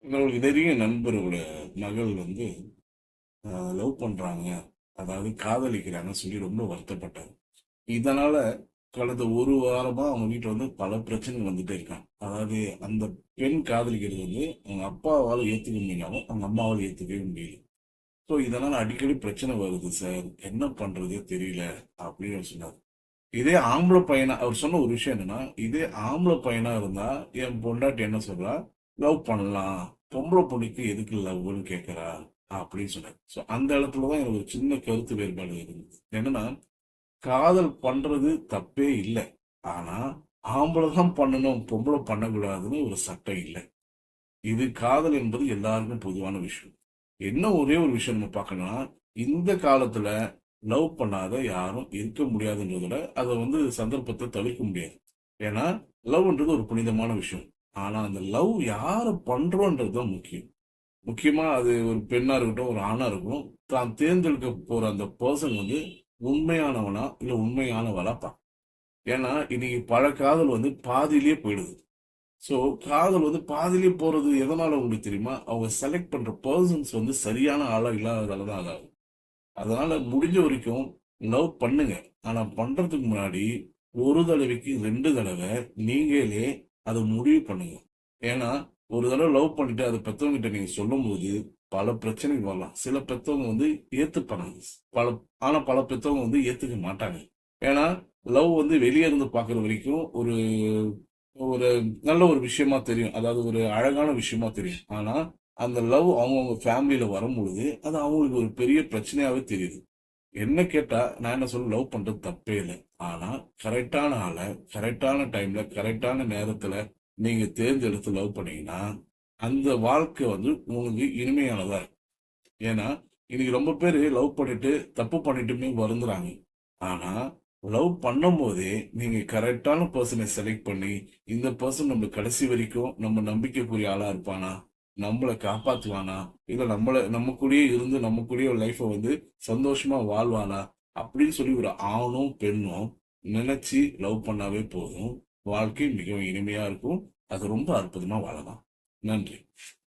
உங்களுக்கு நெருங்கிய நண்பரோட மகள் லவ் பண்றாங்க, அதாவது காதலிக்கிறாங்கன்னு சொல்லி ரொம்ப வருத்தப்பட்டாரு. இதனால கடந்த ஒரு வாரமா அவங்க வீட்டுல பல பிரச்சனைகள் வந்துட்டே இருக்காங்க. அதாவது அந்த பெண் காதலிக்கிறது அவங்க அப்பாவால ஏத்துக்க முடியலாமோ அவங்க அம்மாவால ஏத்துக்கவே முடியல. ஸோ இதனால அடிக்கடி பிரச்சனை வருது சார், என்ன பண்றதே தெரியல அப்படின்னு அவர் சொன்னார். இதே ஆம்பளை பையனா அவர் சொன்ன ஒரு விஷயம் என்னன்னா, இதே ஆம்பளை பையனா இருந்தா என் பொண்டாட்டி என்ன சொல்றா, லவ் பண்ணலாம், பொம்பளை பொண்ணுக்கு எதுக்கு லவ்னு கேட்கறா அப்படின்னு சொன்னார். ஸோ அந்த இடத்துலதான் எனக்கு ஒரு சின்ன கருத்து வேறுபாடு இருந்தது. என்னன்னா, காதல் பண்றது தப்பே இல்லை, ஆனா ஆம்பளை தான் பண்ணணும், பொம்பளை பண்ணக்கூடாதுன்னு ஒரு சட்டம் இல்லை. இது காதல் என்பது எல்லாருக்கும் பொதுவான விஷயம். என்ன ஒரே ஒரு விஷயம் நம்ம பார்க்கணும்னா, இந்த காலத்துல லவ் பண்ணாத யாரும் இருக்க முடியாதுன்றதுல அதை சந்தர்ப்பத்தை தவிர்க்க முடியாது. ஏன்னா லவ்ன்றது ஒரு புனிதமான விஷயம். ஆனா அந்த லவ் யாரை பண்றோன்றது தான் முக்கியம். முக்கியமா அது ஒரு பெண்ணா இருக்கட்டும், ஒரு ஆணா இருக்கட்டும், தான் தேர்ந்தெடுக்க போற அந்த பர்சன் உண்மையானவனா இல்ல உண்மையானவளா ஏன்னா இன்னைக்கு பல காதல் பாதியிலேயே போயிடுது. ஸோ காதல் பாதியிலேயே போறது எதனால உங்களுக்கு தெரியுமா? அவங்க செலக்ட் பண்ற பர்சன்ஸ் சரியான ஆளா இல்லாததால தான் அதாகும். அதனால முடிஞ்ச வரைக்கும் லவ் பண்ணுங்க. ஆனா பண்றதுக்கு முன்னாடி ஒரு தடவைக்கு 2 தடவை நீங்களே அதை முடிவு பண்ணுங்க. ஏன்னா ஒரு தடவை லவ் பண்ணிட்டு அதை பெத்தவங்க கிட்ட நீங்க சொல்லும்போது பல பிரச்சனைகள் வரலாம். சில பெத்தவங்க ஏத்துப்பாங்க. பல ஆனா பல பெத்தவங்க ஏத்துக்க மாட்டாங்க. ஏன்னா லவ் வெளியே இருந்து பாக்குற வரைக்கும் ஒரு ஒரு நல்ல ஒரு விஷயமா தெரியும். அதாவது ஒரு அழகான விஷயமா தெரியும். ஆனா அந்த லவ் அவங்கவுங்க ஃபேமிலியில வரும்பொழுது அது அவங்களுக்கு ஒரு பெரிய பிரச்சனையாவே தெரியுது. என்ன கேட்டா நான் என்ன சொல்ல, லவ் பண்றது தப்பே இல்லை. ஆனா கரெக்டான ஆளை கரெக்டான டைம்ல கரெக்டான நேரத்துல நீங்க தேர்ந்தெடுத்து லவ் பண்ணீங்கன்னா அந்த வாழ்க்கை உங்களுக்கு இனிமையானதா இருக்கும். ஏன்னா இன்னைக்கு ரொம்ப பேர் லவ் பண்ணிட்டு தப்பு பண்ணிட்டுமே வருந்துறாங்க. ஆனா லவ் பண்ணும் போதே நீங்க கரெக்டான பர்சனை செலக்ட் பண்ணி, இந்த பர்சன் நம்ம கடைசி வரைக்கும் நம்ம நம்பிக்கைக்குரிய ஆளா இருப்பானா, நம்மளை காப்பாத்துவானா, இல்ல நம்ம கூடயே இருந்து நம்ம கூடயே ஒரு லைஃப சந்தோஷமா வாழ்வானா அப்படின்னு சொல்லி ஒரு ஆணும் பெண்ணும் நினைச்சு லவ் பண்ணாவே போதும். வாழ்க்கை மிகவும் இனிமையா இருக்கும். அது ரொம்ப அற்புதமா வாழலாம். நன்றி.